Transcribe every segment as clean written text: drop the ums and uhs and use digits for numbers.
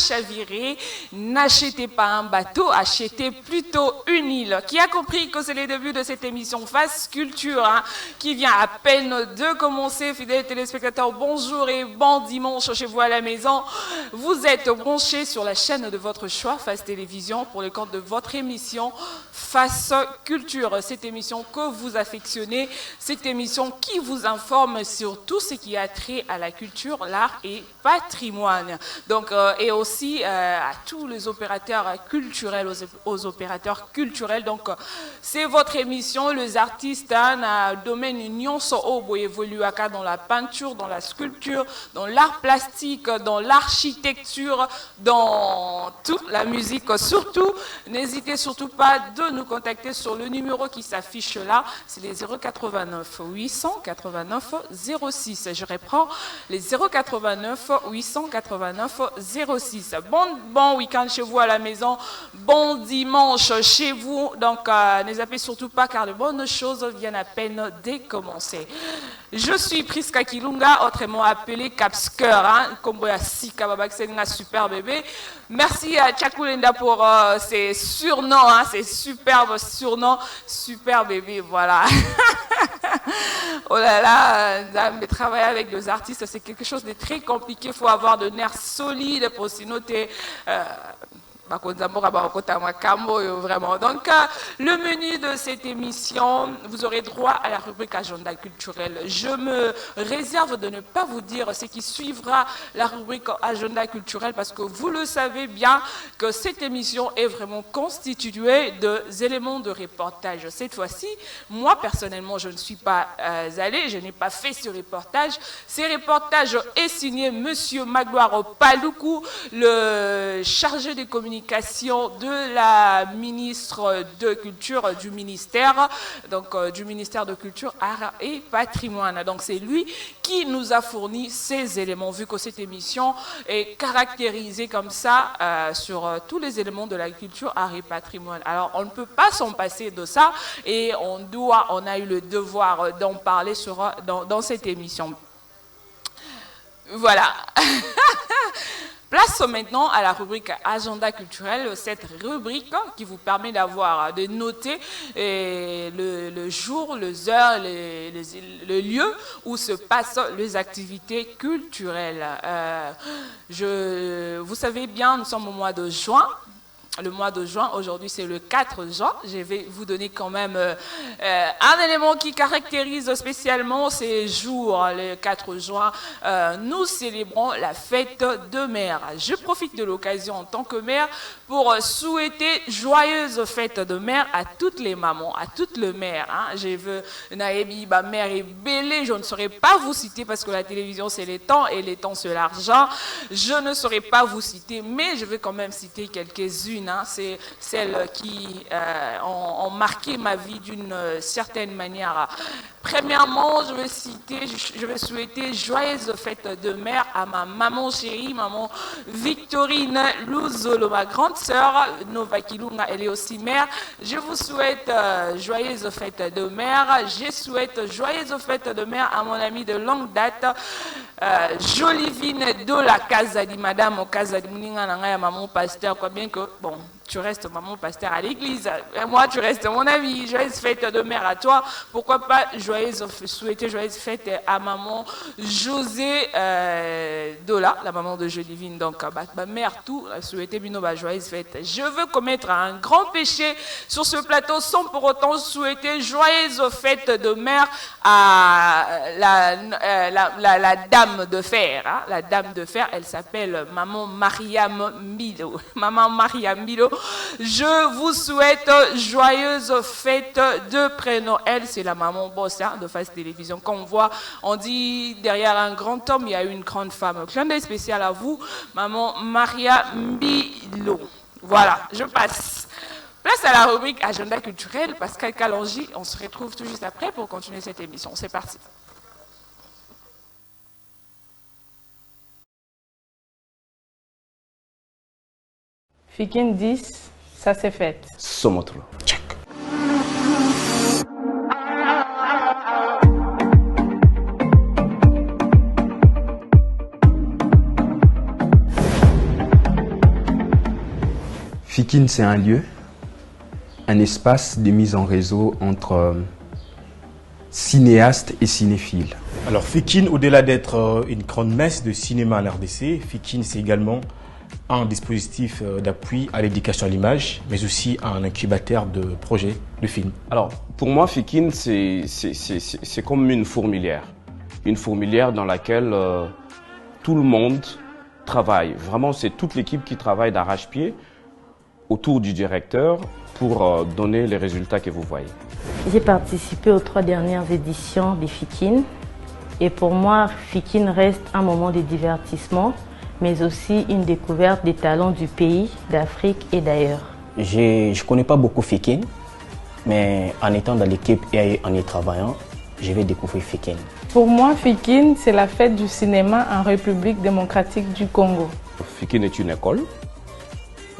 chavirer. N'achetez pas un bateau, achetez plutôt une île. Qui a compris que c'est le début de cette émission Face Culture, hein, qui vient à peine de commencer. Fidèles téléspectateurs, bonjour et bon dimanche chez vous à la maison. Vous êtes branchés sur la chaîne de votre choix, Face Télévision, pour le compte de votre émission Face Culture. Cette émission que vous affectionnez, cette émission qui vous informe sur tout ce qui a trait à la culture, l'art et patrimoine. Donc, et aussi à tous les opérateurs culturels, aux opérateurs culturels. Donc, c'est votre émission, les artistes, dans le domaine union, évoluent dans la peinture, dans la sculpture, dans l'art plastique, dans l'architecture, dans toute la musique surtout. N'hésitez surtout pas de nous contacter sur le numéro qui s'affiche là, c'est les 089 889 06. Je reprends, les 089 889 06. Bon week-end chez vous à la maison, bon dimanche chez vous. Donc, ne zappez surtout pas car de bonnes choses viennent à peine de commencer. Je suis Priska Kilunga, autrement appelé Capsker, hein, comme Sika Babak, c'est un super bébé. Merci à Tchakoulenda pour ses surnoms, hein, ses superbes surnoms, super bébé, voilà. Oh là là, mais travailler avec des artistes, c'est quelque chose de très compliqué. Il faut avoir de nerfs solides pour s'y noter. Vraiment. Donc, le menu de cette émission, vous aurez droit à la rubrique agenda culturel. Je me réserve de ne pas vous dire ce qui suivra la rubrique agenda culturel parce que vous le savez bien que cette émission est vraiment constituée d'éléments de reportage. Cette fois-ci, moi personnellement, je ne suis pas allée, je n'ai pas fait ce reportage. Ce reportage est signé Monsieur Magloire Paloukou, le chargé des communications de la ministre de Culture du ministère, donc du ministère de Culture, Art et Patrimoine. Donc c'est lui qui nous a fourni ces éléments, vu que cette émission est caractérisée comme ça sur tous les éléments de la culture, art et patrimoine. Alors on ne peut pas s'en passer de ça et on a eu le devoir d'en parler dans cette émission. Voilà. Place maintenant à la rubrique agenda culturel, cette rubrique qui vous permet de noter le jour, les heures, le lieu où se passent les activités culturelles. Vous savez bien, nous sommes au mois de juin. Le mois de juin, aujourd'hui c'est le 4 juin. Je vais vous donner quand même un élément qui caractérise spécialement ces jours. Le 4 juin, nous célébrons la fête de mère. Je profite de l'occasion en tant que mère pour souhaiter joyeuse fête de mère à toutes les mamans, à toutes les mères. Hein. Je veux Naebi, ma mère est belle, je ne saurais pas vous citer parce que la télévision c'est les temps et les temps c'est l'argent. Je ne saurais pas vous citer, mais je vais quand même citer quelques-unes. Hein. C'est celles qui ont marqué ma vie d'une certaine manière. Premièrement, je vais souhaiter joyeuse fête de mère à ma maman chérie, maman Victorine Louzolo, ma grande sœur, Nova Kilunga, elle est aussi mère. Je vous souhaite joyeuse fête de mère. Je souhaite joyeuse fête de mère à mon amie de longue date, Jolivine de la Casa di Madame, au Casa di Mouninga, maman pasteur, quoi bien que, bon, tu restes maman pasteur à l'église, et moi tu restes mon ami. Joyeuse fête de mère à toi. Pourquoi pas souhaiter joyeuse fête à maman José Dola, la maman de Jolivine. Donc ma mère tout souhaiter une joyeuse fête. Je veux commettre un grand péché sur ce plateau sans pour autant souhaiter joyeuse fête de mère à la dame de fer. Hein. La dame de fer, elle s'appelle maman Mariam Milo. Maman Mariam Milo. Je vous souhaite joyeuse fête de pré-Noël. C'est la maman boss hein, de Face Télévision. Comme on voit, on dit derrière un grand homme, il y a une grande femme. Clin d'œil spécial à vous, maman Maria Milo. Voilà, je passe. Place à la rubrique agenda culturel. Pascal Kalonji, on se retrouve tout juste après pour continuer cette émission. C'est parti. Fikin 10, ça c'est fait. Somotro. Check. Fikine, c'est un lieu, un espace de mise en réseau entre cinéastes et cinéphiles. Alors Fikine, au-delà d'être une grande messe de cinéma à l'RDC, Fikine, c'est également un dispositif d'appui à l'éducation à l'image, mais aussi un incubateur de projets de films. Alors, pour moi, Fikine, c'est comme une fourmilière. Une fourmilière dans laquelle tout le monde travaille. Vraiment, c'est toute l'équipe qui travaille d'arrache-pied autour du directeur pour donner les résultats que vous voyez. J'ai participé aux 3 dernières éditions des Fikine. Et pour moi, Fikine reste un moment de divertissement, mais aussi une découverte des talents du pays, d'Afrique et d'ailleurs. Je ne connais pas beaucoup Fikine, mais en étant dans l'équipe et en y travaillant, je vais découvrir Fikine. Pour moi, Fikine, c'est la fête du cinéma en République démocratique du Congo. Fikine est une école.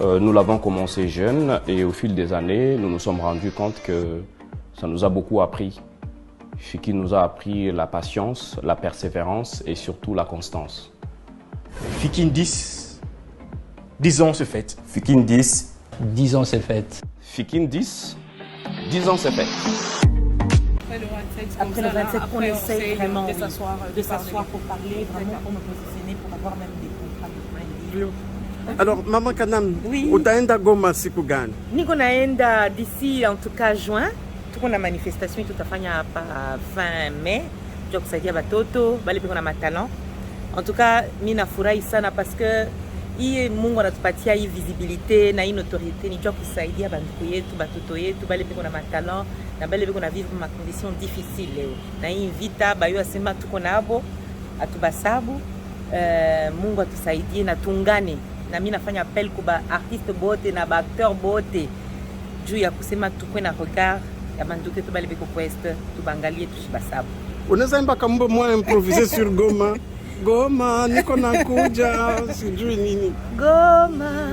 Nous l'avons commencé jeune et au fil des années, nous nous sommes rendus compte que ça nous a beaucoup appris. Fikine nous a appris la patience, la persévérance et surtout la constance. Fikine 10, 10 ans se fête. Fikine 10, 10 ans c'est fête. Fikine 10, 10 ans c'est fait. Après le 27, on essaye vraiment de s'asseoir pour parler, vraiment pour me positionner, pour avoir même des contrats de point. Alors, Maman Kanam, oui. Utaenda Goma siku gani? Niko naenda d'ici en tout cas juin. Tuko na manifestation tutafanya hapa fin mai ndio kusaidia batoto bale peko na matalent. En tout cas, mimi nafurahi sana parce que hii Mungu anatupatia hii visibilité na hii notoriété ni ndio kusaidia banduku yetu, batoto yetu bale peko na matalent na bale peko na vivre ma condition difficile leo. Na hii vita bayo asema tuko nabo atubasabu Mungu atusaidie na tungane. Na mimi nafanya appel kwa artiste bote na acteur bote juu ya kusema tukwe na regard ya banduku yetu bale peko quest tubangalie tushibasabu. Unaweza imba kambo mwa improviser sur Goma. Goma, niko nakuja, sijui nini. Goma,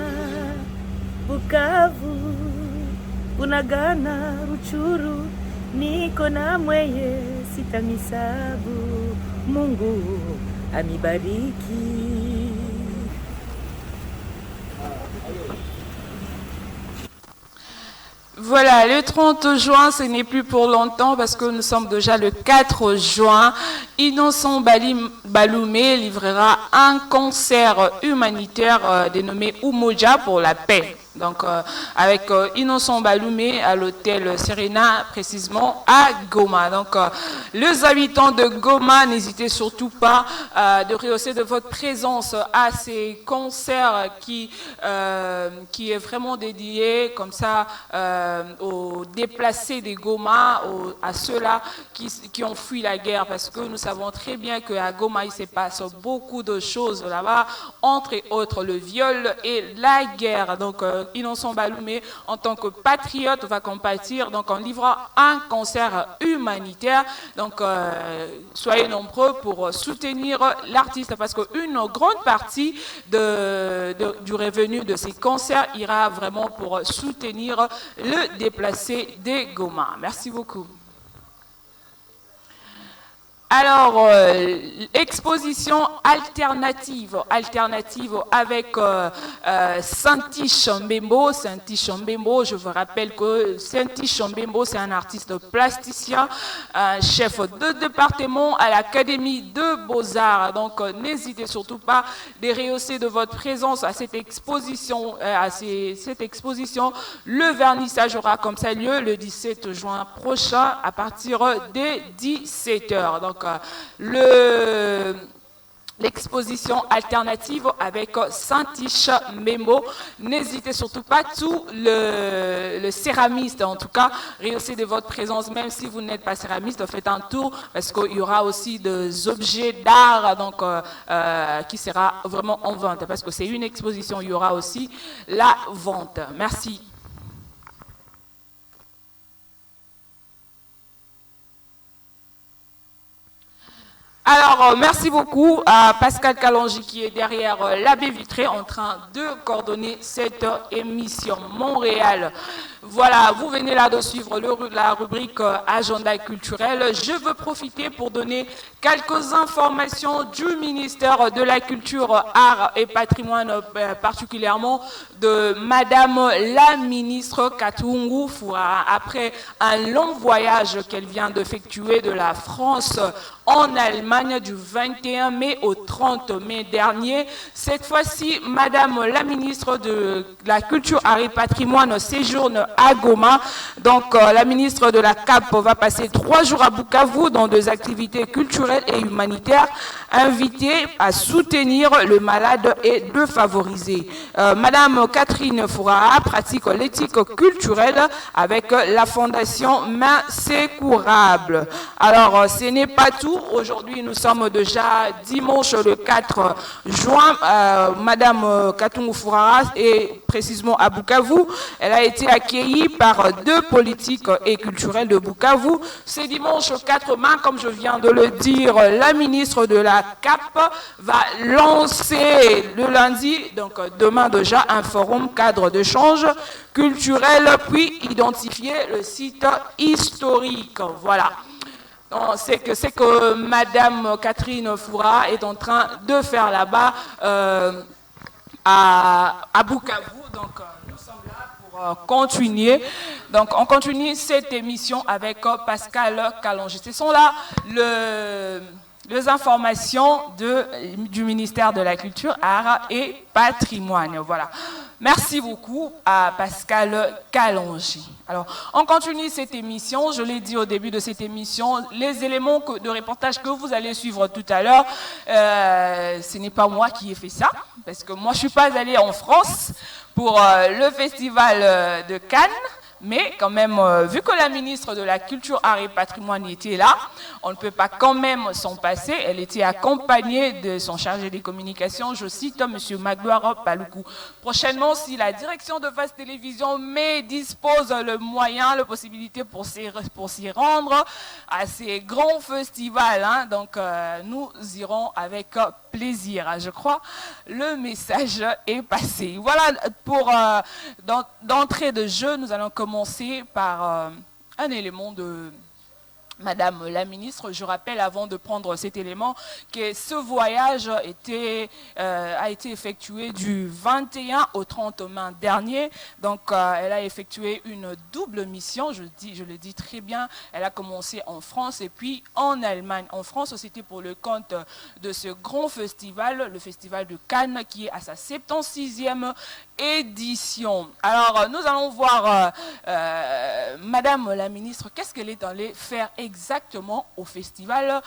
Bukavu, Bunagana, Ruchuru, niko na mweye sitamisabu. Mungu amibariki. Voilà, le 30 juin, ce n'est plus pour longtemps parce que nous sommes déjà le 4 juin. Innocent Baloumé livrera un concert humanitaire dénommé Umoja pour la paix. Donc, avec Innocent Baloumé à l'hôtel Serena, précisément à Goma. Donc, les habitants de Goma, n'hésitez surtout pas de rehausser de votre présence à ces concerts qui est vraiment dédié comme ça aux déplacés des Goma, à ceux-là qui ont fui la guerre. Parce que nous savons très bien qu'à Goma, il se passe beaucoup de choses là-bas, entre autres le viol et la guerre. Donc, Innocent Baloumé, en tant que patriote, va compatir donc en livrant un concert humanitaire. Donc, soyez nombreux pour soutenir l'artiste parce qu'une grande partie du revenu de ces concerts ira vraiment pour soutenir le déplacé des Goma. Merci beaucoup. Alors, exposition alternative avec Santi Mbembo. Santi Mbembo, je vous rappelle que Santi Mbembo, c'est un artiste plasticien, chef de département à l'Académie de Beaux-Arts. Donc, n'hésitez surtout pas de rehausser de votre présence à cette exposition. Le vernissage aura comme ça lieu le 17 juin prochain à partir des 17h. Donc, l'exposition alternative avec Saint-Tiche Memo. N'hésitez surtout pas, tout le céramiste, en tout cas, rehaussez de votre présence, même si vous n'êtes pas céramiste, faites un tour, parce qu'il y aura aussi des objets d'art donc, qui sera vraiment en vente, parce que c'est une exposition, il y aura aussi la vente. Merci. Alors, merci beaucoup à Pascal Kalonji qui est derrière la baie vitrée en train de coordonner cette émission Montréal. Voilà, vous venez là de suivre la rubrique Agenda culturel. Je veux profiter pour donner quelques informations du ministère de la Culture, Arts et Patrimoine, particulièrement de Madame la ministre Katungu Furara. Après un long voyage qu'elle vient d'effectuer de la France en Allemagne du 21 mai au 30 mai dernier. Cette fois-ci, Madame la ministre de la Culture, Arts et Patrimoine séjourne à Goma. Donc, la ministre de la CAP va passer 3 jours à Bukavu dans des activités culturelles et humanitaires, invitée à soutenir le malade et de favoriser. Madame Catherine Furara pratique l'éthique culturelle avec la fondation Main Sécourable. Alors, ce n'est pas tout. Aujourd'hui, nous sommes déjà dimanche le 4 juin. Madame Katungu Furara est précisément à Bukavu. Elle a été accueillie par 2 politiques et culturels de Bukavu. C'est dimanche 4 mai, comme je viens de le dire, la ministre de la CAP va lancer le lundi, donc demain déjà, un forum cadre d'échange culturel, puis identifier le site historique. Voilà. C'est que Madame Catherine Furara est en train de faire là-bas à Bukavu. Donc, nous sommes là pour continuer. Donc, on continue cette émission avec Pascal Kalonji. Ce sont là les informations du ministère de la Culture, Arts et Patrimoine. Voilà. Merci beaucoup à Pascal Kalonji. Alors, on continue cette émission. Je l'ai dit au début de cette émission, les éléments de reportage que vous allez suivre tout à l'heure, ce n'est pas moi qui ai fait ça, parce que moi, je ne suis pas allée en France pour le festival de Cannes. Mais quand même, vu que la ministre de la Culture, Arts et Patrimoine était là, on ne peut pas quand même s'en passer. Elle était accompagnée de son chargé des communications, je cite M. Magloire Paloukou. Prochainement, si la direction de Face Télévision dispose le moyen, la possibilité pour s'y rendre à ces grands festivals, hein, donc nous irons avec plaisir. Je crois le message est passé. Voilà, pour d'entrée de jeu, nous allons commencer par un élément de Madame la ministre. Je rappelle, avant de prendre cet élément, que ce voyage a été effectué du 21 au 30 mai dernier. Donc, elle a effectué une double mission, je le dis très bien. Elle a commencé en France et puis en Allemagne. En France, c'était pour le compte de ce grand festival, le festival de Cannes, qui est à sa 76e édition. Alors, nous allons voir Madame la ministre, qu'est-ce qu'elle est allée faire exactement au festival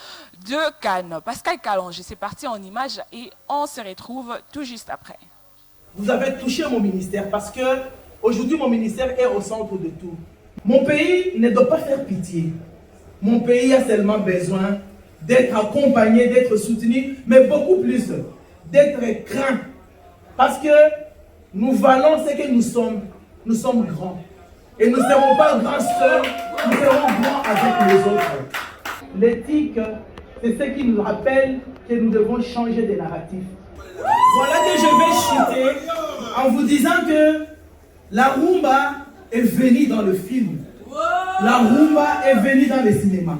de Cannes. Pascal Kalonji, c'est parti en images et on se retrouve tout juste après. Vous avez touché mon ministère parce que aujourd'hui mon ministère est au centre de tout. Mon pays ne doit pas faire pitié. Mon pays a seulement besoin d'être accompagné, d'être soutenu, mais beaucoup plus, d'être craint. Parce que nous valons ce que nous sommes. Nous sommes grands. Et nous ne serons pas grands seuls, nous serons grands avec les autres. L'éthique, c'est ce qui nous rappelle que nous devons changer de narratif. Voilà que je vais chuter en vous disant que la rumba est venue dans le film. La rumba est venue dans le cinéma.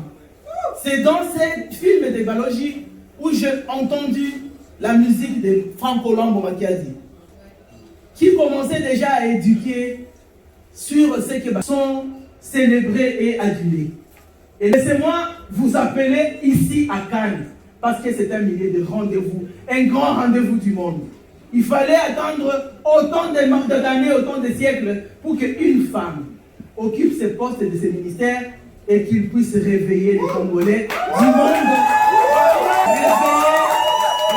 C'est dans ce film de Kalonji où j'ai entendu la musique de Franco Lambo Makiadi, qui commençait déjà à éduquer sur ce qui sont célébrés et adulés. Et laissez-moi vous appeler ici à Cannes, parce que c'est un milieu de rendez-vous, un grand rendez-vous du monde. Il fallait attendre autant d'années, autant de siècles pour qu'une femme occupe ce poste de ce ministère et qu'il puisse réveiller les Congolais du monde. Réveiller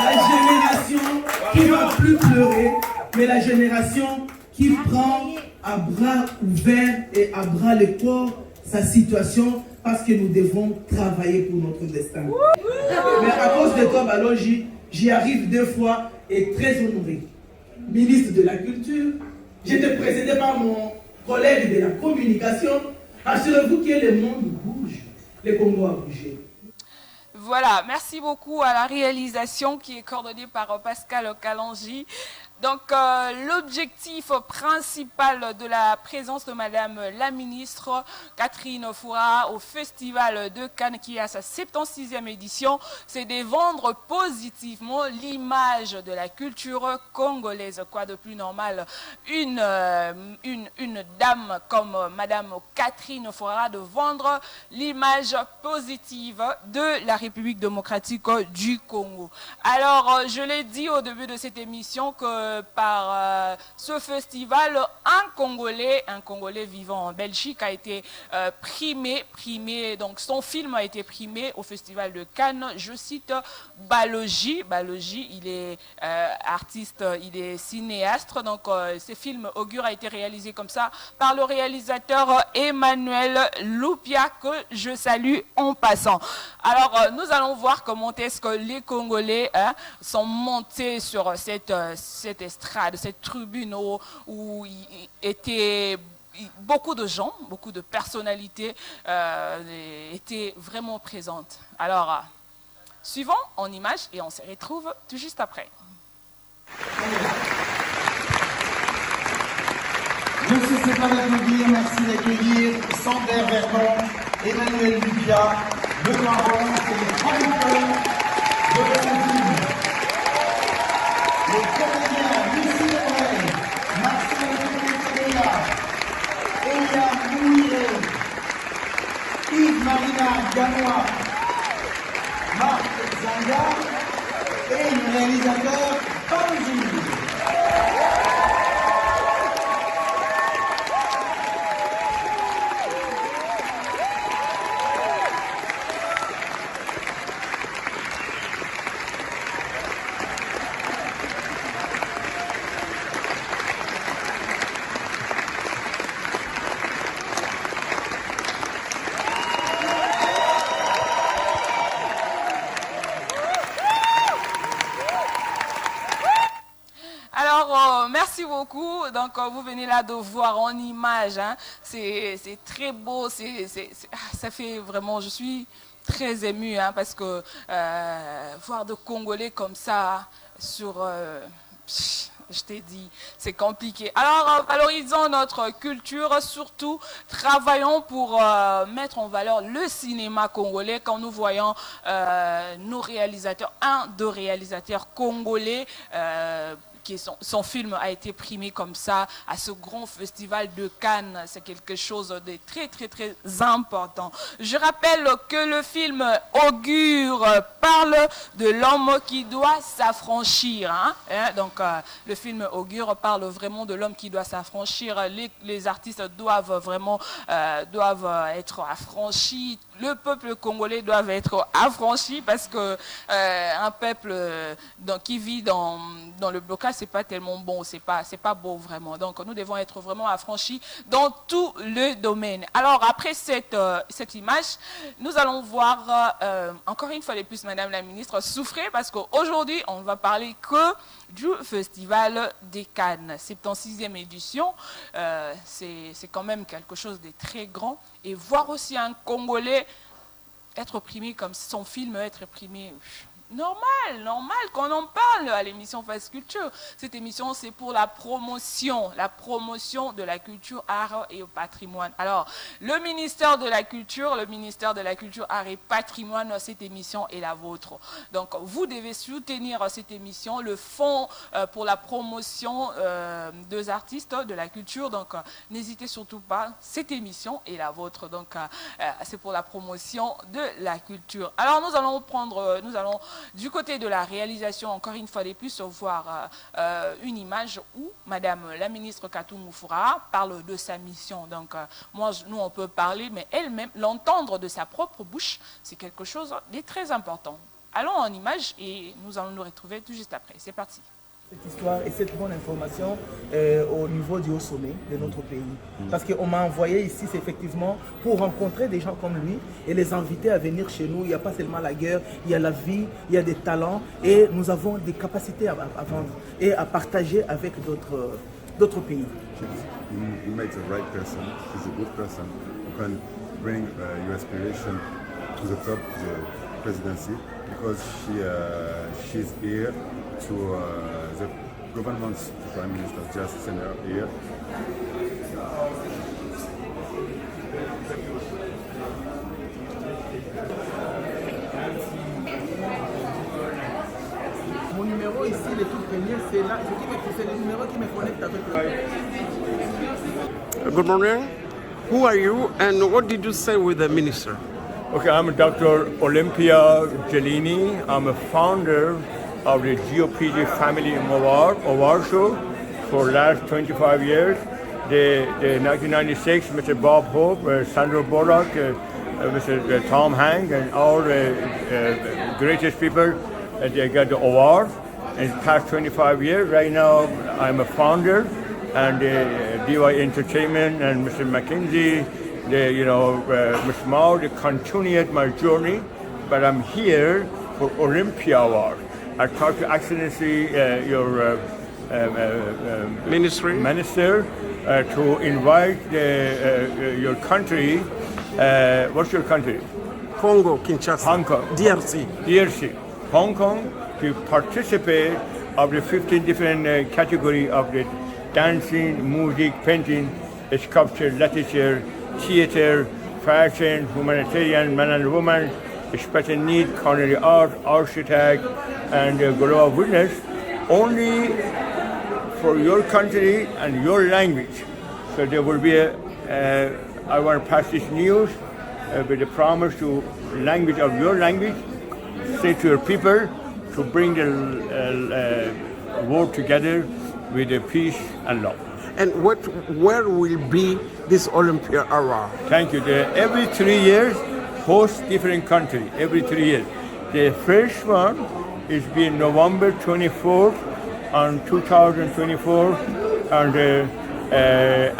la génération qui ne va plus pleurer, mais la génération qui prend à bras ouverts et à bras le corps sa situation, parce que nous devons travailler pour notre destin. Mais à cause de toi, Kalonji, j'y arrive 2 fois et très honoré. Ministre de la Culture, j'étais précédé par mon collègue de la communication. Assurez-vous que le monde bouge, le Congo a bougé. Voilà, merci beaucoup à la réalisation qui est coordonnée par Pascal Kalangi. Donc, l'objectif principal de la présence de Madame la ministre Catherine Foura au Festival de Cannes, qui est à sa 76e édition, c'est de vendre positivement l'image de la culture congolaise. Quoi de plus normal, une dame comme Madame Catherine Foura de vendre l'image positive de la République démocratique du Congo. Alors, je l'ai dit au début de cette émission que par ce festival, un Congolais vivant en Belgique a été primé, donc son film a été primé au Festival de Cannes. Je cite Balogi, il est artiste, il est cinéaste, donc ce film Augure a été réalisé comme ça par le réalisateur Emmanuel Loupia, que je salue en passant. Alors, nous allons voir comment est-ce que les Congolais sont montés sur cette estrade, cette tribune où il était beaucoup de gens, beaucoup de personnalités étaient vraiment présentes. Alors, suivons en image et on se retrouve tout juste après. Je ne sais pas d'applaudir, merci d'accueillir Sander Vernon, Emmanuel Lupia, Benoît Roland et les traducteurs de la film. Les comédiens Lucie Lebrel, Marcel Koumoutéa, Elia Mouiré, Yves Marina Ganois, Marc Zanga et le réalisateur Panji. Merci beaucoup. Donc, vous venez là de voir en image. Hein. C'est très beau. Ça fait vraiment... Je suis très émue hein, parce que voir de Congolais comme ça sur... je t'ai dit, c'est compliqué. Alors, valorisons notre culture, surtout travaillons pour mettre en valeur le cinéma congolais quand nous voyons nos réalisateurs, deux réalisateurs congolais, son film a été primé comme ça à ce grand festival de Cannes. C'est quelque chose de très, très, très important. Je rappelle que le film Augure parle de l'homme qui doit s'affranchir. Donc, le film Augure parle vraiment de l'homme qui doit s'affranchir. Les artistes doivent vraiment être affranchis. Le peuple congolais doit être affranchi parce que un peuple qui vit dans le blocage, c'est pas tellement bon, c'est pas beau vraiment. Donc nous devons être vraiment affranchis dans tous les domaines. Alors après cette image, nous allons voir encore une fois de plus Madame la ministre souffrir parce qu'aujourd'hui on va parler que du Festival des Cannes, 76e édition. C'est quand même quelque chose de très grand. Et voir aussi un Congolais être primé comme son film être primé... Normal qu'on en parle à l'émission Face Culture. Cette émission, c'est pour la promotion de la culture, art et patrimoine. Alors, le ministère de la Culture, art et patrimoine, cette émission est la vôtre. Donc, vous devez soutenir cette émission, le fonds pour la promotion des artistes de la culture. Donc, n'hésitez surtout pas, cette émission est la vôtre. Donc, c'est pour la promotion de la culture. Alors, nous allons du côté de la réalisation, encore une fois de plus, voir une image où Madame la ministre Catherine Foura parle de sa mission. Donc, nous, on peut parler, mais elle-même, l'entendre de sa propre bouche, c'est quelque chose de très important. Allons en image et nous allons nous retrouver tout juste après. C'est parti. Cette histoire et cette bonne information au niveau du haut sommet de notre pays. Parce qu'on m'a envoyé ici, c'est effectivement pour rencontrer des gens comme lui et les inviter à venir chez nous. Il n'y a pas seulement la guerre, il y a la vie, il y a des talents et nous avons des capacités à vendre et à partager avec d'autres pays. You make the right person, he's a good person who can bring your aspiration to the top, presidency because she's here to the government's Prime Minister just sent her here. Mon numéro ici, le tout premier, c'est là. C'est le numéro qui me connecte avec le... Good morning. Who are you and what did you say with the minister? Okay, I'm Dr. Olympia Gelini. I'm a founder of the GOPG family in Warsaw for the last 25 years. The 1996, Mr. Bob Hope, Sandro Bullock, Mr. Tom Hanks, and all the greatest people, they got the award. In the past 25 years, right now, I'm a founder, and DY Entertainment and Mr. McKinsey, Mr. Mao, they continued my journey, but I'm here for Olympia Award. I talked to Excellency, your minister, to invite your country. What's your country? Congo, Kinshasa. Hong Kong. DRC. Hong Kong to participate of the 15 different category of the dancing, music, painting, sculpture, literature, theater, fashion, humanitarian, man and woman, special need, culinary art, architect, and global witness, only for your country and your language. So there will be I want to pass this news with the promise to language of your language, say to your people to bring the world together with peace and love. And where will be this Olympia Award? Thank you. Every 3 years, host different country. Every 3 years. The first one is being November 24th on 2024, and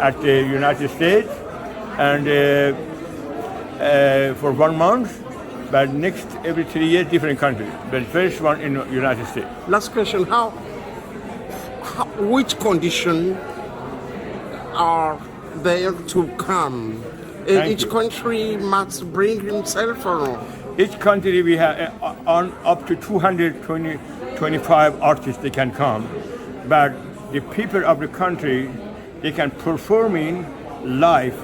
at the United States, and for 1 month. But next, every 3 years, different country. But first one in the United States. Last question: which condition are there to come? Each country must bring himself or no? Each country we have on up to 225 artists they can come, but the people of the country they can perform in live,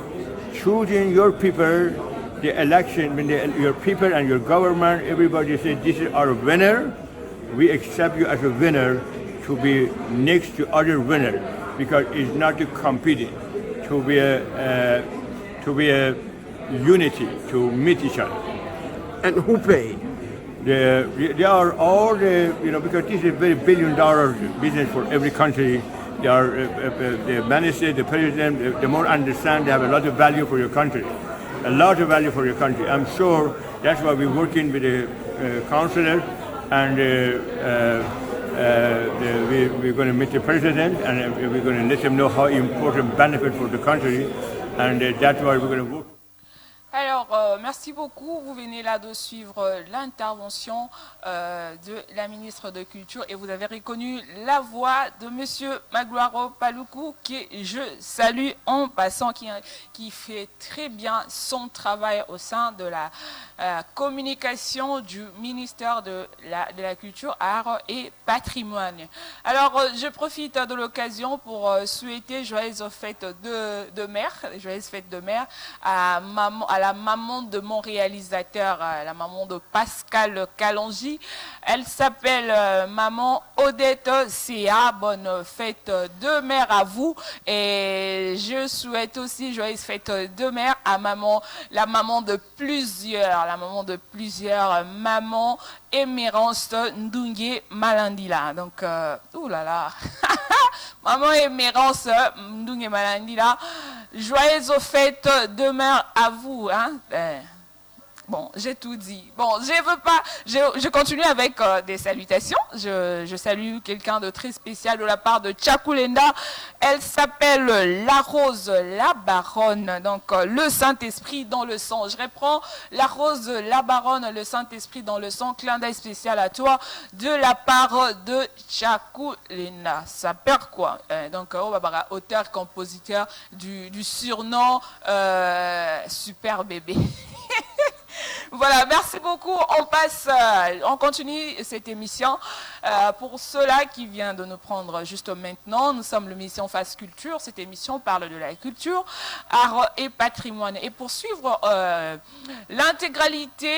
choosing your people, the election when your people and your government, everybody say this is our winner. We accept you as a winner to be next to other winner because it's not to competing, to be a unity, to meet each other. And who pay? They are all the, because this is a very billion-dollar business for every country. They are the minister, the president. The more understand, they have a lot of value for your country, a lot of value for your country. I'm sure that's why we're working with the counselor, and we're going to meet the president, and we're going to let them know how important benefit for the country, and that's why we're going to work. Alors, merci beaucoup. Vous venez là de suivre l'intervention de la ministre de Culture et vous avez reconnu la voix de Monsieur Magloire Paluku, qui je salue en passant, qui fait très bien son travail au sein de la communication du ministère de la Culture, Art et Patrimoine. Alors, je profite de l'occasion pour souhaiter joyeuses fêtes de mer, joyeuses fêtes de mer à la maman de mon réalisateur, la maman de Pascal Kalonji. Elle s'appelle maman Odette Céa. Bonne fête de mère à vous. Et je souhaite aussi joyeuse fête de mère à la maman de plusieurs, maman Émérance Ndungé Malandila. Donc, oulala. Maman Émérance Ndungé Malandila. Joyeuses fêtes de mère à vous. Hein? Bon, j'ai tout dit. Bon, je continue avec des salutations. Je salue quelqu'un de très spécial de la part de Tchakoulenda. Elle s'appelle La Rose, la Baronne. Donc, le Saint-Esprit dans le sang. Je reprends La Rose, la Baronne, le Saint-Esprit dans le sang. Clin d'œil spécial à toi de la part de Tchakoulenda. Ça perd quoi? Donc, auteur, compositeur du surnom Super Bébé. Voilà, merci beaucoup. On continue cette émission. Pour ceux-là qui viennent de nous prendre juste maintenant, nous sommes l'émission Face Culture. Cette émission parle de la culture, art et patrimoine. Et pour suivre l'intégralité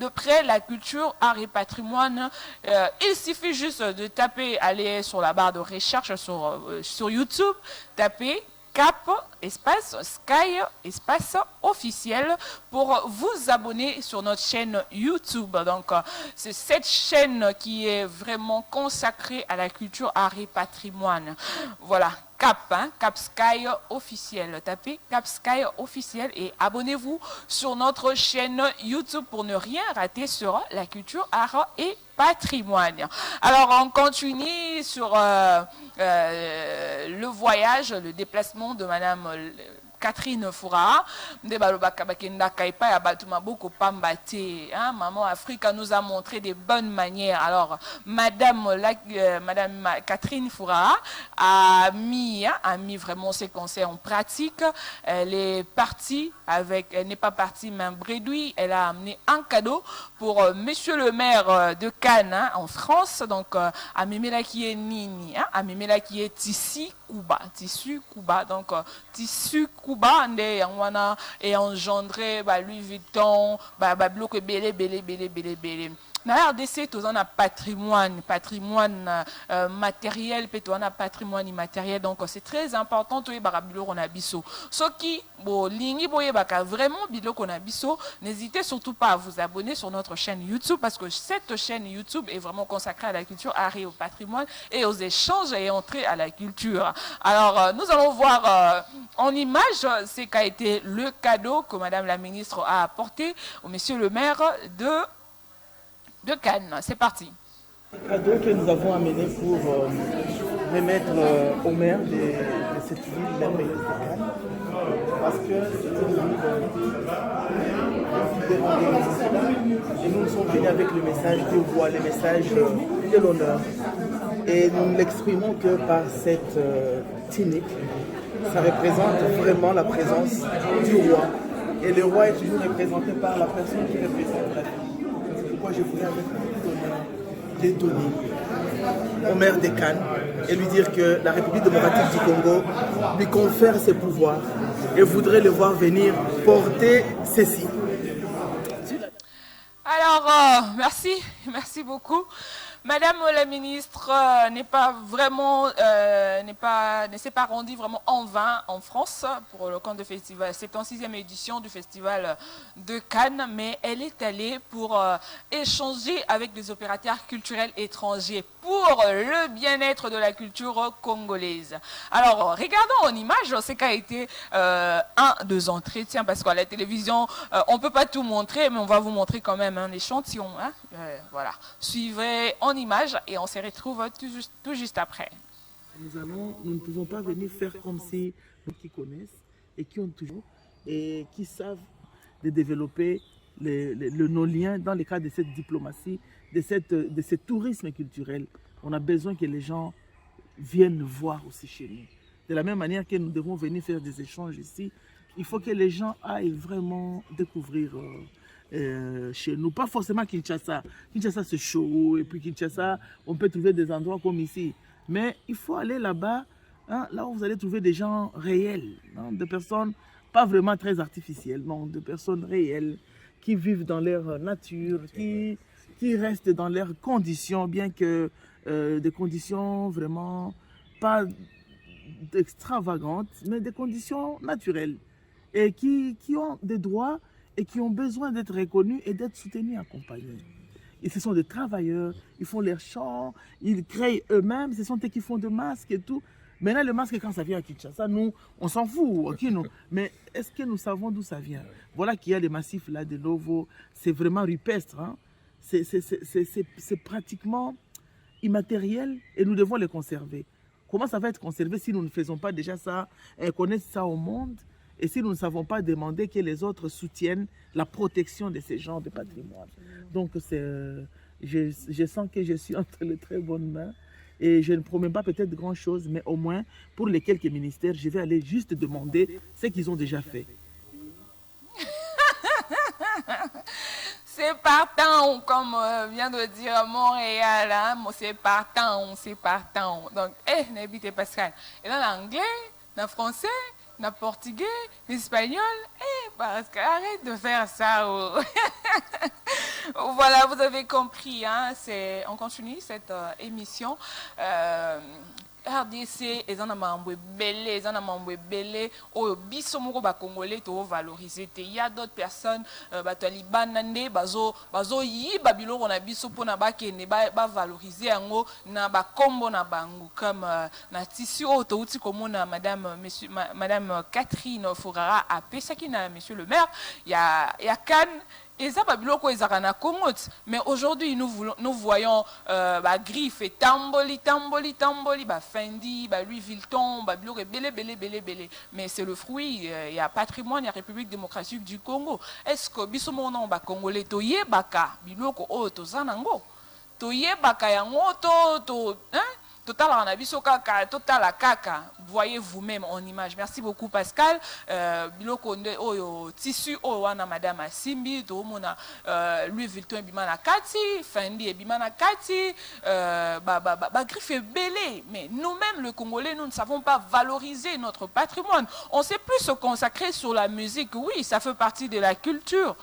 de près la culture, art et patrimoine, il suffit juste de taper, aller sur la barre de recherche sur YouTube, taper Cap, espace, Sky, espace officiel pour vous abonner sur notre chaîne YouTube. Donc, c'est cette chaîne qui est vraiment consacrée à la culture, art et patrimoine. Voilà, Cap, Cap Sky officiel. Tapez Cap Sky officiel et abonnez-vous sur notre chaîne YouTube pour ne rien rater sur la culture, art et patrimoine. Alors, on continue sur le voyage, le déplacement de Madame Catherine Foura. Maman Afrique nous a montré des bonnes manières. Alors, Madame Catherine Foura a mis vraiment ses conseils en pratique. Elle est partie elle n'est pas partie main bredouille. Elle a amené un cadeau pour Monsieur le maire de Cannes en France. Donc, Amimela qui est Nini, Amimela qui est Tissu Kuba. Donc, Tissu Kuba et engendré Louis Vuitton, bloc belé. Na RDC, tous on a patrimoine matériel, puis on a patrimoine immatériel. Donc, c'est très important. Tout est barabilo on a biso. Ce qui, vraiment bilo qu'on a biso, n'hésitez surtout pas à vous abonner sur notre chaîne YouTube parce que cette chaîne YouTube est vraiment consacrée à la culture, art et au patrimoine et aux échanges et entrées à la culture. Alors, nous allons voir en image ce qu'a été le cadeau que Madame la ministre a apporté au Monsieur le maire de Cannes. C'est parti. Cadeau que nous avons amené pour remettre au maire de cette ville merveilleuse de Cannes. Parce que c'est une ville et nous sommes venus avec le message de voix, le message de l'honneur. Et nous ne l'exprimons que par cette tunique. Ça représente vraiment la présence du roi. Et le roi est toujours représenté par la personne qui représente la vie. Je voulais avec l'honneur de donner au maire de Cannes et lui dire que la République démocratique du Congo lui confère ses pouvoirs et voudrait le voir venir porter ceci. Alors, merci beaucoup. Madame la ministre ne s'est pas rendue vraiment en vain en France pour le compte de festival, 76e édition du festival de Cannes, mais elle est allée pour échanger avec des opérateurs culturels étrangers pour le bien-être de la culture congolaise. Alors, regardons en image ce qu'a été un des entretiens, parce qu'à la télévision, on ne peut pas tout montrer, mais on va vous montrer quand même un échantillon. Voilà. Suivez en image et on se retrouve tout juste après. Nous ne pouvons pas venir faire comme si nous qui connaissent et qui ont toujours et qui savent de développer nos liens dans le cadre de cette diplomatie, de ce tourisme culturel. On a besoin que les gens viennent voir aussi chez nous. De la même manière que nous devons venir faire des échanges ici, il faut que les gens aillent vraiment découvrir chez nous. Pas forcément Kinshasa. Kinshasa c'est chaud et puis Kinshasa on peut trouver des endroits comme ici. Mais il faut aller là-bas, là où vous allez trouver des gens réels, des personnes pas vraiment très artificielles, non, des personnes réelles qui vivent dans leur nature, qui restent dans leurs conditions, bien que des conditions vraiment pas extravagantes, mais des conditions naturelles et qui ont des droits et qui ont besoin d'être reconnus et d'être soutenus, accompagnés. Et ce sont des travailleurs, ils font leurs chants, ils créent eux-mêmes, ce sont eux qui font des masques et tout. Maintenant, le masque, quand ça vient à Kinshasa, nous, on s'en fout. Okay, non. Mais est-ce que nous savons d'où ça vient? Voilà qu'il y a des massifs là, de Lovo, c'est vraiment rupestre. Hein? C'est pratiquement immatériel et nous devons les conserver. Comment ça va être conservé si nous ne faisons pas déjà ça et connaissent ça au monde? Et si nous ne savons pas demander que les autres soutiennent la protection de ces genres de patrimoine. Donc, je sens que je suis entre les très bonnes mains. Et je ne promets pas peut-être grand-chose, mais au moins, pour les quelques ministères, je vais aller juste demander ce qu'ils ont déjà fait. c'est partant, comme vient de dire Montréal, hein, c'est partant, c'est partant. Donc, n'habitez Pascal. Et là, l'anglais, le français, le portugais, l'espagnol, Pascal, arrête de faire ça. Oh. Voilà, vous avez compris, hein, on continue cette émission. RDC, ils en ont membre belé, ils en ont membre belé. Oh, bisomoko ba congolais to valoriser. Il y a d'autres personnes, batalibanande, bazo yi babilo on a biso pona ba kene ba valoriser ango na ba kombo na bangu comme na tissu auto outi comme na madame Catherine Forara a pesaki na monsieur le maire. Il y a Cannes. Et ça, mais aujourd'hui, nous voyons Griffe et Tamboli, Fendi, Louis Vuitton, belé. Mais c'est le fruit, il y a patrimoine, il y a République démocratique du Congo. Est-ce que Bissomonon, Congolais, Toye Baka, Biloko, Oto, Zanango, Toye Baka, Yango, hein? Total Ranabiso Kaka, Total Kaka, voyez vous-même en image. Merci beaucoup Pascal. Biloko oyo tissu owana madame Simbi, to mona Louis Vuitton bimana kati, Fendi bimana kati, Griffe belé. Mais nous-mêmes le Congolais, nous ne savons pas valoriser notre patrimoine. On sait plus se consacrer sur la musique. Oui, ça fait partie de la culture.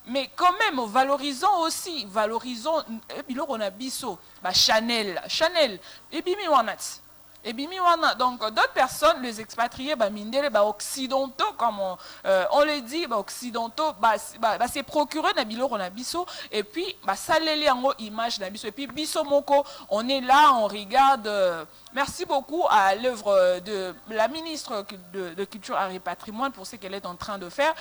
Mais quand même, valorisons aussi, on a biso, Chanel, et bimi wanat. Donc d'autres personnes, les expatriés, mindele, occidentaux, comme on le dit, occidentaux, c'est procuré na biloko na biso, et puis saleli yango image na biso, et puis biso moko, on est là, on regarde. Merci beaucoup à l'œuvre de la ministre de Culture, Art et Patrimoine pour ce qu'elle est en train de faire.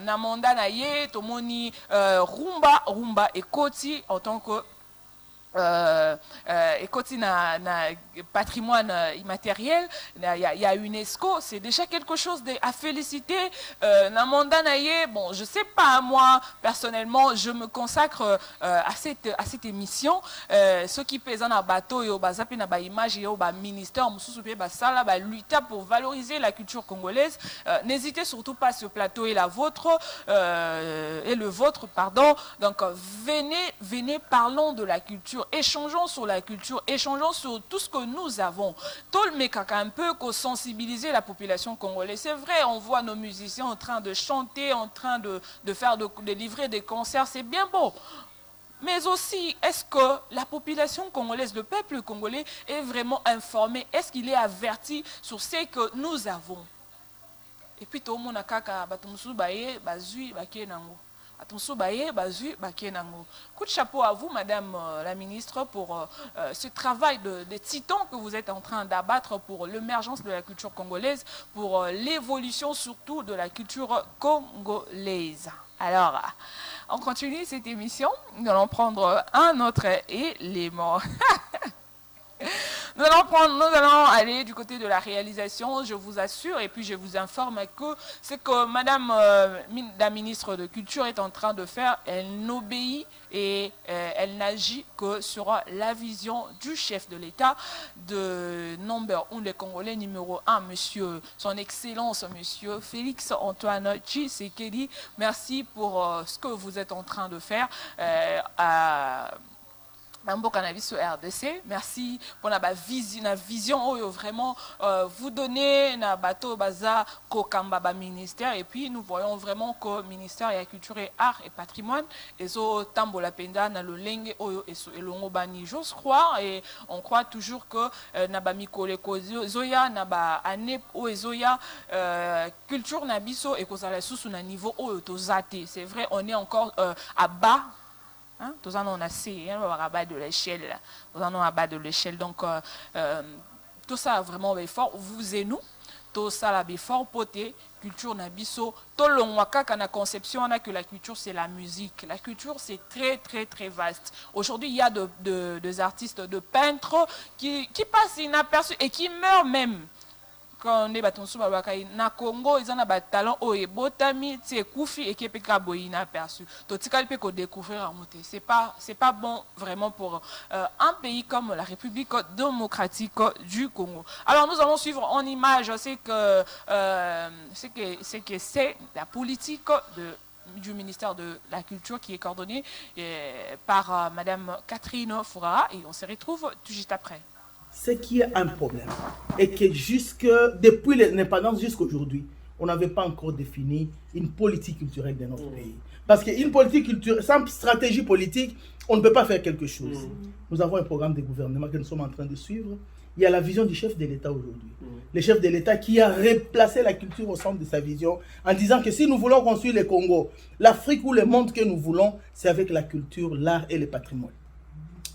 Namanda Naye, Tomoni, Rumba et Koti en tant que et côté na patrimoine immatériel, il y a UNESCO, c'est déjà quelque chose à féliciter. Namanda Naye, bon, je sais pas, moi personnellement, je me consacre à cette émission. Ceux qui pèsent en bateau, yo bazapi na ba image, yo ba ministère, mususu ba sala ba lutter pour valoriser la culture congolaise. N'hésitez surtout pas, ce plateau est la vôtre et le vôtre, pardon. Donc venez, parlons de la culture. Échangeons sur la culture, échangeons sur tout ce que nous avons. Tolmekaka un peu pour sensibiliser la population congolaise. C'est vrai, on voit nos musiciens en train de chanter, en train de livrer des concerts, c'est bien beau. Mais aussi, est-ce que la population congolaise, le peuple congolais est vraiment informé? Est-ce qu'il est averti sur ce que nous avons? Et puis, tout le monde a kaka, batumsu baye, bazui, bakenango. Coup de chapeau à vous, Madame la Ministre, pour ce travail de titan que vous êtes en train d'abattre pour l'émergence de la culture congolaise, pour l'évolution surtout de la culture congolaise. Alors, on continue cette émission. Nous allons prendre un autre élément. Nous allons aller du côté de la réalisation, je vous assure, et puis je vous informe que ce que Madame la ministre de Culture est en train de faire, elle n'obéit et elle n'agit que sur la vision du chef de l'État, de number 1, le Congolais numéro 1, monsieur, son Excellence, monsieur Félix Antoine Tshisekedi. Merci pour ce que vous êtes en train de faire Mambo Cannabis sur RDC, merci pour la vision vraiment vous donner na bateau baza kokamba ministère, et puis nous voyons vraiment que ministère de la culture et art et patrimoine et zo tambola penda na le lenge oyo et longo bani, j'ose croire, et on croit toujours que na ba mikole ko zoya na ba ane o zoya culture na biso et kozala sous na niveau oyo tozate. C'est vrai, on est encore à bas. Tous en ont assez, à bas de l'échelle. Tous en ont à bas de l'échelle. Donc, tout ça vraiment est fort. Vous et nous, tout ça est fort. Poté, culture nabiso. Tout le monde a conception que la culture c'est la musique. La culture c'est très très très vaste. Aujourd'hui, il y a des artistes, de peintres qui passent inaperçus et qui meurent même. Quand on est na Congo, ils ont un talent au botami, c'est koufi et qui est inaperçu. Totikal peut découvrir à monter. C'est pas bon vraiment pour un pays comme la République démocratique du Congo. Alors nous allons suivre en image c'est la politique de du ministère de la Culture qui est coordonné par Madame Catherine Foura et on se retrouve tout juste après. C'est qu'il y a un problème et que depuis l'indépendance jusqu'à aujourd'hui, on n'avait pas encore défini une politique culturelle de notre pays. Parce qu'une politique culturelle, sans stratégie politique, on ne peut pas faire quelque chose. Nous avons un programme de gouvernement que nous sommes en train de suivre. Il y a la vision du chef de l'État aujourd'hui. Le chef de l'État qui a replacé la culture au centre de sa vision en disant que si nous voulons construire le Congo, l'Afrique ou le monde que nous voulons, c'est avec la culture, l'art et le patrimoine.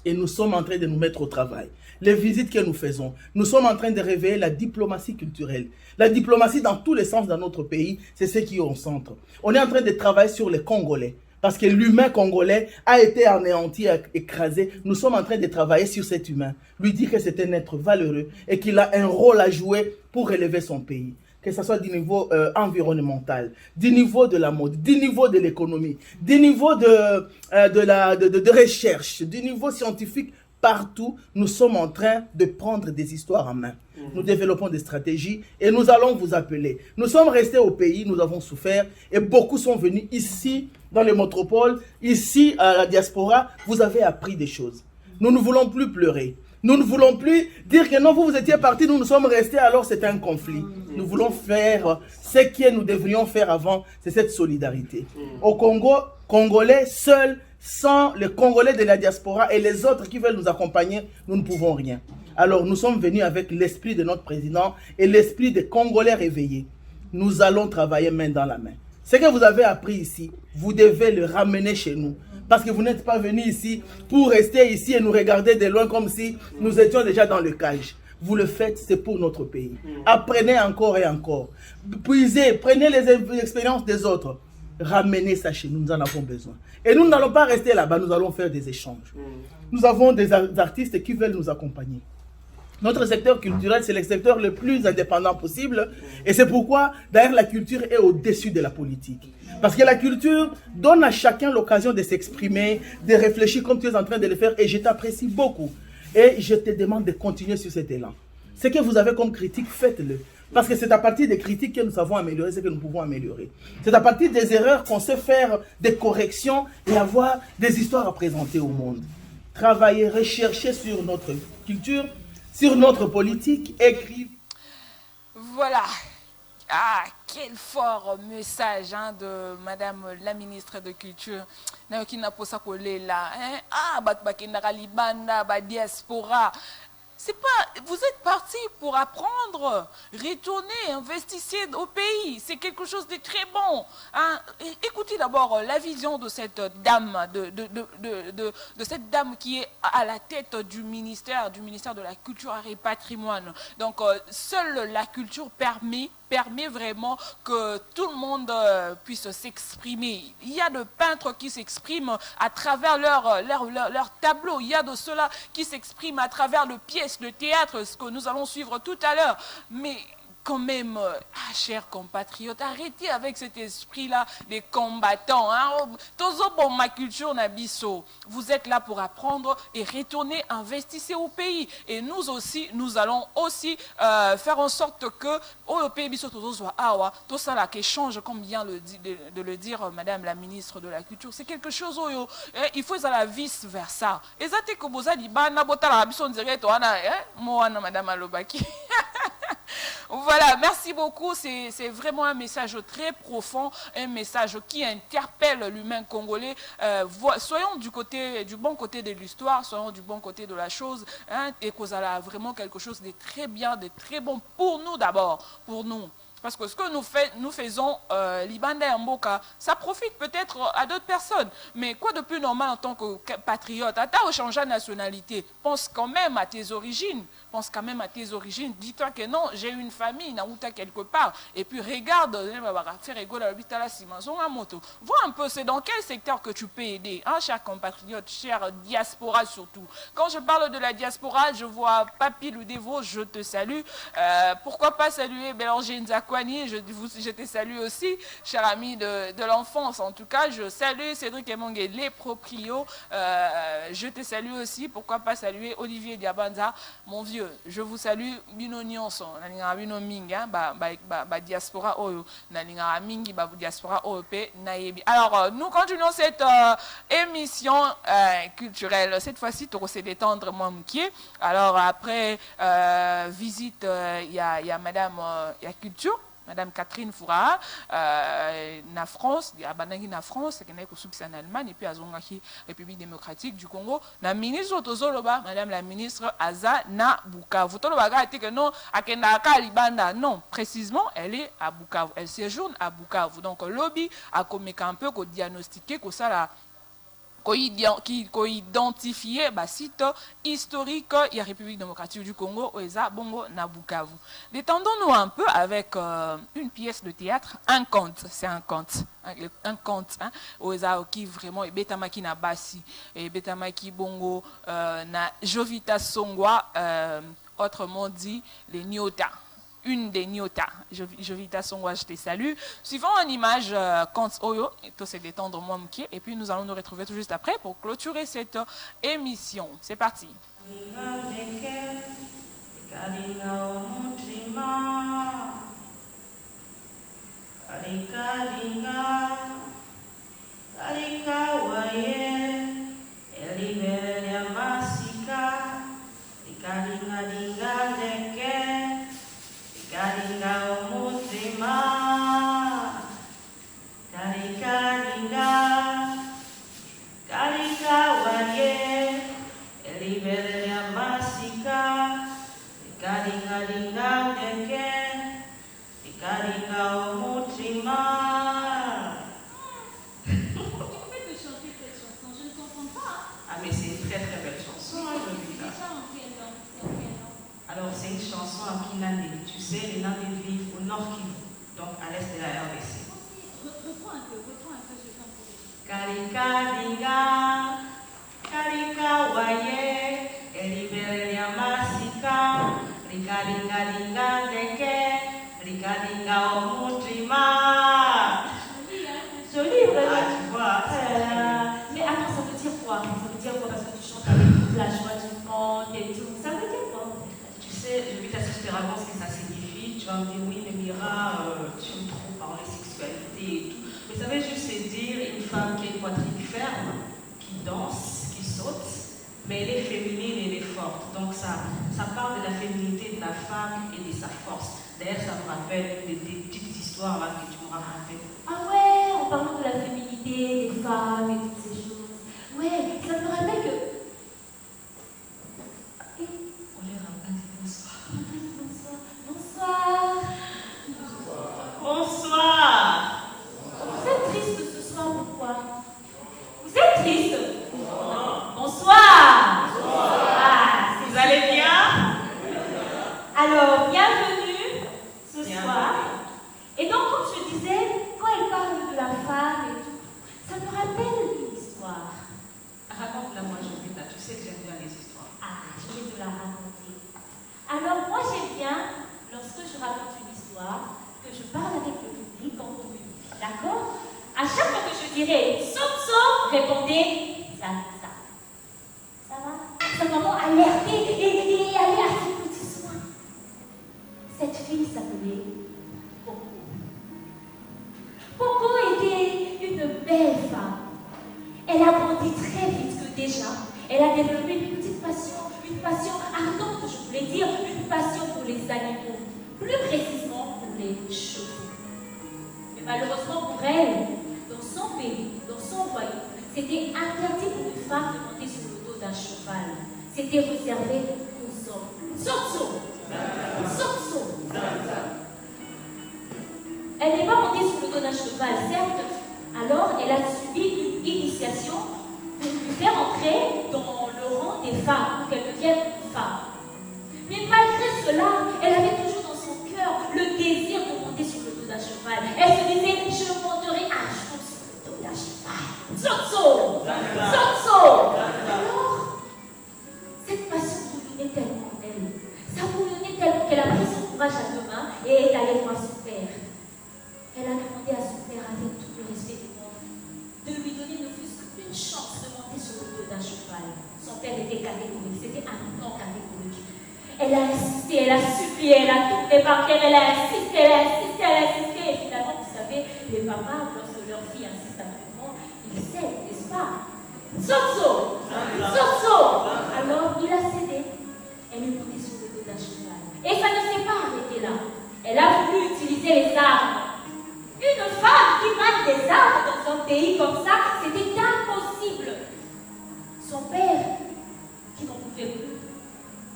Et nous sommes en train de nous mettre au travail. Les visites que nous faisons, nous sommes en train de réveiller la diplomatie culturelle. La diplomatie dans tous les sens dans notre pays, c'est ce qui est au centre. On est en train de travailler sur les Congolais. Parce que l'humain congolais a été anéanti, écrasé. Nous sommes en train de travailler sur cet humain. Lui dire que c'est un être valeureux et qu'il a un rôle à jouer pour relever son pays. Que ce soit du niveau environnemental, du niveau de la mode, du niveau de l'économie, du niveau de recherche, du niveau scientifique. Partout, nous sommes en train de prendre des histoires en main. Nous développons des stratégies et nous allons vous appeler. Nous sommes restés au pays, nous avons souffert et beaucoup sont venus ici, dans les métropoles, ici à la diaspora. Vous avez appris des choses. Nous ne voulons plus pleurer. Nous ne voulons plus dire que non, vous étiez partis, nous sommes restés, alors c'est un conflit. Nous voulons faire ce que nous devrions faire avant, c'est cette solidarité. Au Congo, Congolais seuls, sans les Congolais de la diaspora et les autres qui veulent nous accompagner, nous ne pouvons rien. Alors nous sommes venus avec l'esprit de notre président et l'esprit des Congolais réveillés. Nous allons travailler main dans la main. Ce que vous avez appris ici, vous devez le ramener chez nous. Parce que vous n'êtes pas venus ici pour rester ici et nous regarder de loin comme si nous étions déjà dans le cage. Vous le faites, c'est pour notre pays. Apprenez encore et encore. Puisez, prenez les expériences des autres. Ramenez ça chez nous, nous en avons besoin. Et nous n'allons pas rester là-bas, nous allons faire des échanges. Nous avons des artistes qui veulent nous accompagner. Notre secteur culturel, c'est le secteur le plus indépendant possible. Et c'est pourquoi, d'ailleurs, la culture est au-dessus de la politique. Parce que la culture donne à chacun l'occasion de s'exprimer, de réfléchir comme tu es en train de le faire. Et je t'apprécie beaucoup. Et je te demande de continuer sur cet élan. Ce que vous avez comme critique, faites-le. Parce que c'est à partir des critiques que nous savons améliorer ce que nous pouvons améliorer. C'est à partir des erreurs qu'on sait faire des corrections et avoir des histoires à présenter au monde. Travailler, rechercher sur notre culture, sur notre politique, écrire. Voilà. Ah, quel fort message de Madame la ministre de Culture. Qui n'a pas ça collé là. Ah, diaspora. C'est pas, vous êtes partis pour apprendre, retourner, investissez au pays. C'est quelque chose de très bon. Hein. Écoutez d'abord la vision de cette dame, de cette dame qui est à la tête du ministère de la Culture et Patrimoine. Donc, seule la culture permet vraiment que tout le monde puisse s'exprimer. Il y a de peintres qui s'expriment à travers leur tableau. Il y a de ceux-là qui s'expriment à travers le pièce, le théâtre, ce que nous allons suivre tout à l'heure. Mais quand même, chers compatriotes, arrêtez avec cet esprit-là des combattants. Tozo pour ma culture nabiso. Vous êtes là pour apprendre et retourner, investissez au pays. Et nous aussi, nous allons aussi faire en sorte que au pays biso soit awa, tout ça là qui change, comme vient de le dire Madame la ministre de la Culture, c'est quelque chose où il faut ça la vice versa. Et ça que vous avez dit, na botala biso direct, moana Madame Alobaki. Voilà, merci beaucoup. C'est vraiment un message très profond, un message qui interpelle l'humain congolais. Soyons du bon côté de l'histoire, soyons du bon côté de la chose, et que ça a vraiment quelque chose de très bien, de très bon pour nous d'abord, pour nous. Parce que ce que nous faisons, Libanda et Mboka, ça profite peut-être à d'autres personnes. Mais quoi de plus normal en tant que patriote? À ta changé de nationalité, pense quand même à tes origines. Pense quand même à tes origines. Dis-toi que non, j'ai une famille, Naouta quelque part. Et puis regarde, vois un peu, c'est dans quel secteur que tu peux aider, hein, chers compatriotes, chers diaspora surtout. Quand je parle de la diaspora, je vois Papi Loudevo, je te salue. Pourquoi pas saluer Bélanger Nzako Kwani, je te salue aussi, cher ami de l'enfance. En tout cas, je salue Cédric Emongue, les proprios. Je te salue aussi. Pourquoi pas saluer Olivier Diabanza, mon vieux. Je vous salue. Bino Nyonso, nalinga bino mingi, ba diaspora oyo, nalinga mingi ba diaspora OEP naebi. Alors, nous continuons cette émission culturelle. Cette fois-ci, tu se détendre moins moukier. Alors, après visite, il y a Madame Culture, Madame Catherine Foura, na France, il y a Banangi na France, qui est en Allemagne, et puis à Zongaki, République démocratique du Congo. La ministre Tozoloba, Madame la ministre Aza na Bukavu. Tolobaga était que non, à Kendaka Libanda, non, précisément, elle est à Bukavu. Elle séjourne à Bukavu. Donc, le lobby a comme un peu diagnostiqué que ça la qui identifié site historique de la République démocratique du Congo, Oeza Bongo Nabukavu. Détendons-nous un peu avec une pièce de théâtre, un conte, c'est un conte. Un conte, Oeza qui vraiment est Betamaki na Basi, et Betamaki Bongo na Jovita Songwa, autrement dit les Nyota. Une des Nyota. Jovita Songwa, je te salue. Suivant une image Kant Oyo, et tout c'est détendre moi moukier, et puis nous allons nous retrouver tout juste après pour clôturer cette émission. C'est parti. Kalinga umutima, kalinga, kalinga waye, elibere ya masika, kalinga ndeke, kalinga umutima. Pourquoi tu peux chanter cette chanson? Je ne comprends pas. Ah mais c'est une très très belle chanson, hein, Jovita. Alors, c'est une chanson en Kinande. Tu sais, les Nandés vivent au nord Kivu, donc à l'est de la RDC. Reprends un peu, je t'en prie. Karika dinga, karika waye, elibere ya masika, rika dinga dinga deke, rika dinga omutima. Joli, vraiment. Ah, tu vois. Mais attends, ça veut dire quoi? Ça veut dire quoi? Parce que tu chantes avec toute la joie du monde et tout. Ça veut dire quoi? Je vais t'assister à ce que ça signifie. Tu vas me dire oui, mais Mira, tu aimes trop parler sexualité et tout. Mais ça veut juste dire une femme qui a une poitrine ferme, qui danse, qui saute, mais elle est féminine et elle est forte. Donc ça parle de la féminité de la femme et de sa force. D'ailleurs, ça me rappelle des petites histoires là, que tu me racontais. Ah ouais, en parlant de la féminité, des femmes et toutes ces choses. Ouais, ça me rappelle que... Bonsoir. Bonsoir. Vous êtes triste ce soir, pourquoi? Vous êtes triste? Bonsoir. Ah, vous allez bien? Alors, bienvenue ce soir. Et donc, comme je disais, quand elle parle de la femme et tout, ça me rappelle une histoire. Raconte-la moi, Jovita. Tu sais que j'aime bien les histoires. Ah, je vais te la raconter. Alors, moi, j'aime bien, lorsque je raconte une histoire, que je parle avec le public en communique. D'accord? À chaque fois que je dirai Soum, répondez Zaza. Ça va? Ça va vraiment alerter et aller à ses petits soins. Cette fille s'appelait Poco. Poco était une belle femme. Elle a grandi très vite que déjà. Elle a développé une petite passion ardente, je voulais dire, une passion pour les animaux, plus précisément pour les chevaux. Mais malheureusement pour elle, dans son pays, dans son royaume, c'était interdit pour une femme de monter sur le dos d'un cheval. C'était réservé aux hommes. Sorso. Elle n'est pas montée sur le dos d'un cheval, certes. Alors, elle a subi une initiation pour lui faire entrer dans le rang des femmes, pour qu'elle devienne femme. Mais malgré cela, elle avait toujours dans son cœur le désir de monter sur le dos d'un cheval. Elle se disait, je monterai un jour sur le dos d'un cheval. Zotso. Alors, cette passion bouillonnait tellement en elle. Ça bouillonnait tellement qu'elle a pris son courage à deux mains et est allée voir son père. par terre, elle a insisté, et finalement, vous savez, les papas, lorsque leur fille insiste à tout le monde, ils cèdent, n'est-ce pas? Soso! Alors, il a cédé. Elle est montée sur le dos d'un cheval. Et ça ne s'est pas arrêté là. Elle a voulu utiliser les armes. Une femme qui mène des armes dans un pays comme ça, c'était impossible. Son père, qui n'en pouvait plus,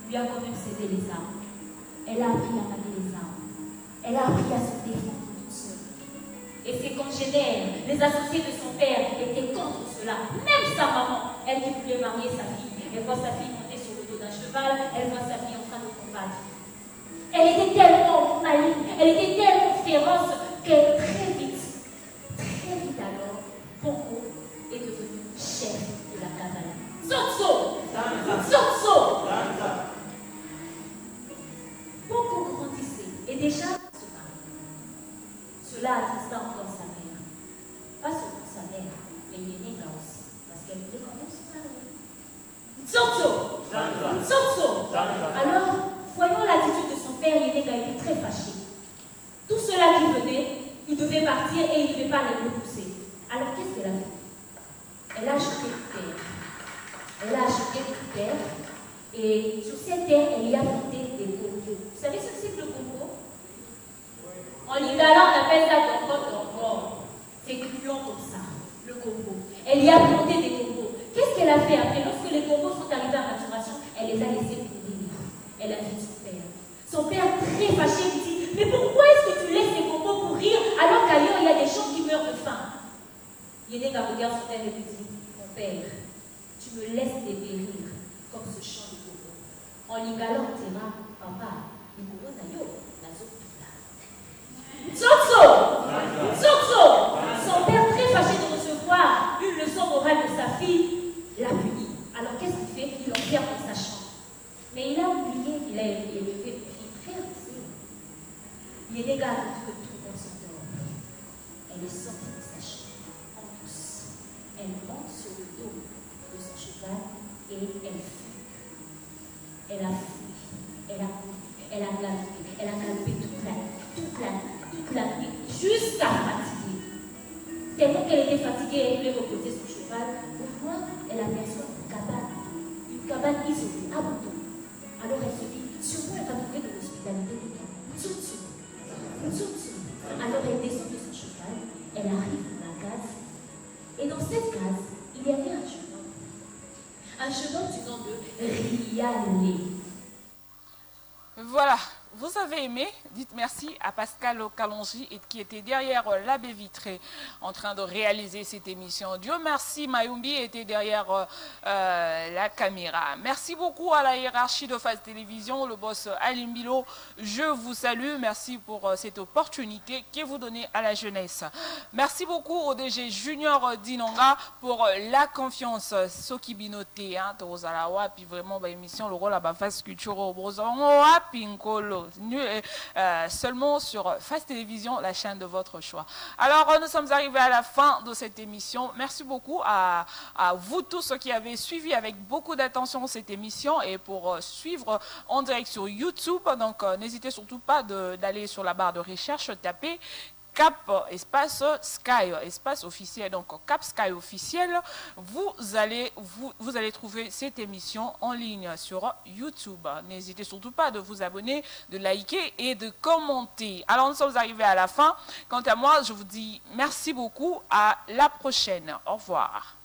lui a quand même cédé les armes. Elle a appris à manier les armes. Elle a appris à se défendre toute seule. Et ses congénères, les associés de son père, étaient contre cela. Même sa maman, elle qui voulait marier sa fille, elle voit sa fille monter sur le dos d'un cheval, elle voit sa fille en train de combattre. Elle était tellement maligne, elle était tellement féroce qu'elle très vite alors, Ponko est devenu chef de la cavalerie. Soso! Ponko grandissait et déjà se mariait. Cela attrista encore sa mère. Pas seulement sa mère, mais Yenega aussi, parce qu'elle voulait quand même se marier. Soso! Alors, voyant l'attitude de son père, Yenega était très fâché. Tout cela qui venait, il devait partir et il ne devait pas les repousser. Alors qu'est-ce qu'elle a fait? Elle a acheté toute terre. Et sur cette terre, elle y a planté des combos. Vous savez ce que c'est que le combo? En lingala, on appelle ça combo. C'est gluant comme ça, le combo. Elle y a planté des combos. Qu'est-ce qu'elle a fait après? Lorsque les combos sont arrivés à maturation, elle les a laissés pourrir. Elle a dit son père. Son père, très fâché, lui dit: mais pourquoi est-ce que tu laisses les combos pourrir alors qu'ailleurs il y a des gens qui meurent de faim? Yenega regarde son père et lui dit: mon père, tu me laisses dépérir comme ce champ de coco. En lingala, on dira: papa, les coco nayo, la zopila. Tsotso! Son père, très fâché de recevoir une leçon morale de sa fille, l'a puni. Alors qu'est-ce qu'il fait? Il l'enferme dans sa chambre. Mais il a oublié qu'il a élevé une fille très ancienne. Yenega a dit que tout le monde s'endort. Elle est sortie de sa chambre en douce. Elle monte sur le dos de son cheval et elle fuit. Elle a fui. Elle a galopé toute la nuit, jusqu'à fatiguer. Tellement qu'elle était fatiguée, elle voulait reposer son cheval. Au loin, elle aperçoit une cabane isolée, abandonnée. Alors elle se dit: sûrement elle va trouver de l'hospitalité dedans. Alors elle descend de son cheval, elle arrive dans la case, et dans cette case, il y avait un jeune homme du nom de Rialé. Voilà, vous avez aimé? Dites merci à Pascal Kalonji qui était derrière la baie vitrée en train de réaliser cette émission. Dieu merci, Mayumbi était derrière la caméra. Merci beaucoup à la hiérarchie de Face Télévision, le boss Alimbilo. Je vous salue. Merci pour cette opportunité que vous donnez à la jeunesse. Merci beaucoup au DG Junior Dinonga pour la confiance. Soki Binoté, puis vraiment, émission, le rôle à la Face Culture au Pinkolo. Seulement sur Face Télévision, la chaîne de votre choix. Alors, nous sommes arrivés à la fin de cette émission. Merci beaucoup à vous tous qui avez suivi avec beaucoup d'attention cette émission et pour suivre en direct sur YouTube. Donc, n'hésitez surtout pas d'aller sur la barre de recherche, taper Cap espace Sky espace officiel, donc Cap Sky officiel, vous allez trouver cette émission en ligne sur YouTube. N'hésitez surtout pas de vous abonner, de liker et de commenter. Alors nous sommes arrivés à la fin. Quant à moi, je vous dis merci beaucoup, à la prochaine. Au revoir.